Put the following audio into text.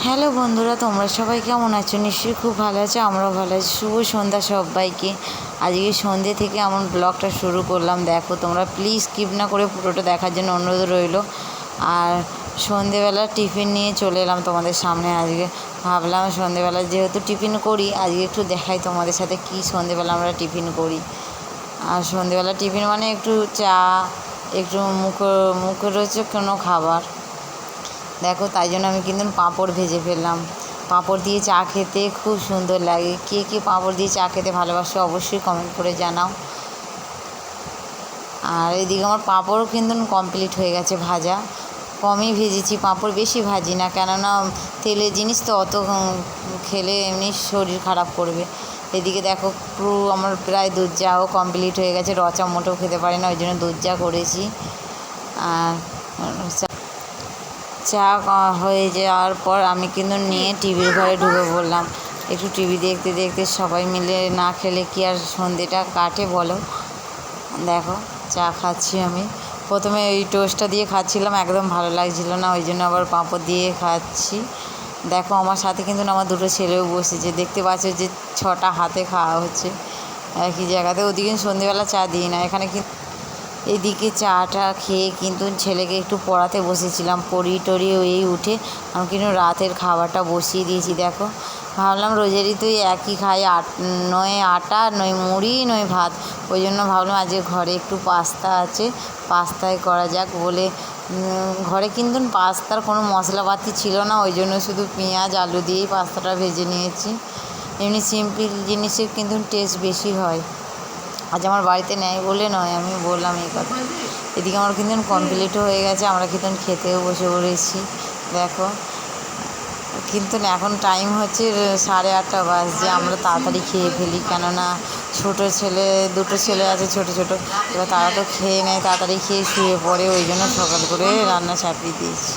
Hello বন্ধুরা, তোমরা সবাই কেমন আছো? নিশ্চয়ই খুব ভালো আছো, আমরাও ভালো আছি। শুভ সন্ধ্যা সবাইকে। আজকে সন্ধ্যে থেকে আমার ব্লগটা শুরু করলাম। দেখো, তোমরা প্লিজ স্কিপ না করে পুরোটা দেখার জন্য অনুরোধ রইল। আর সন্ধেবেলা টিফিন নিয়ে চলে এলাম তোমাদের সামনে। আজকে ভাবলাম সন্ধেবেলা যেহেতু টিফিন করি, আজকে একটু দেখাই তোমাদের সাথে কি সন্ধেবেলা আমরা টিফিন করি। আর সন্ধেবেলা টিফিন মানে একটু চা, একটু মুখরোচক কোনো খাবার। দেখো, তাই জন্য আমি কিন্তু পাঁপড় ভেজে ফেললাম। পাঁপড় দিয়ে চা খেতে খুব সুন্দর লাগে। কে কে পাঁপড় দিয়ে চা খেতে ভালোবাসো অবশ্যই কমেন্ট করে জানাও। আর এদিকে আমার পাঁপড়ও কিন্তু কমপ্লিট হয়ে গেছে ভাজা। কমই ভেজেছি পাঁপড়, বেশি ভাজি না, কেননা তেলের জিনিস তো অত খেলে এমনি শরীর খারাপ করবে। এদিকে দেখো, পুরো আমার প্রায় দুধ চাও কমপ্লিট হয়ে গেছে। রচা মোটেও খেতে পারি না, ওই জন্য দুধ চা করেছি। আর চা হয়ে যাওয়ার পর আমি কিন্তু নিয়ে টিভির ঘরে ঢুকে পড়লাম। একটু টিভি দেখতে দেখতে সবাই মিলে না খেলে কি আর সন্ধেটা কাটে বলো। দেখো, চা খাচ্ছি আমি। প্রথমে ওই টোস্টটা দিয়ে খাচ্ছিলাম, একদম ভালো লাগছিল না, ওই জন্য আবার পাঁপড় দিয়ে খাচ্ছি। দেখো, আমার সাথে কিন্তু আমার দুটো ছেলেও বসেছে। দেখতে পাচ্ছ যে 6টা হাতে খাওয়া হচ্ছে একই জায়গাতে। ওদিকে সন্ধেবেলা চা দিই না, এখানে কিন্তু এদিকে চাটা খেয়ে কিন্তু ছেলেকে একটু পড়াতে বসেছিলাম। পড়িয়ে টড়িয়ে এই উঠে আমি কিন্তু রাতের খাবারটা বসিয়ে দিয়েছি। দেখো, ভাবলাম রোজেরই তো একই খাই, নয় আটা, নয় মুড়ি, নয় ভাত। ওই জন্য ভাবলাম আজকে ঘরে একটু পাস্তা আছে, পাস্তায় করা যাক বলে। ঘরে কিন্তু পাস্তার কোনো মশলাপাতি ছিল না, ওই জন্য শুধু পেঁয়াজ আলু দিয়েই পাস্তাটা ভেজে নিয়েছি। এমনি সিম্পল জিনিসের কিন্তু টেস্ট বেশি হয়। আজ আমার বাড়িতে নেয় বলে নয়, আমি বললাম এই কথা। এদিকে আমার কিন্তু কমপ্লিটও হয়ে গেছে, আমরা কিন্তু খেতেও বসে পড়েছি। দেখো, কিন্তু এখন টাইম হচ্ছে 8:30 বাজছে। আমরা তাড়াতাড়ি খেয়ে ফেলি, কেননা দুটো ছেলে আছে ছোট ছোট। এবার তারা তো খেয়ে নেয়, তাড়াতাড়ি খেয়ে শুয়ে পড়ে, ওই জন্য সকাল করে রান্না চাপিয়ে দিয়েছি।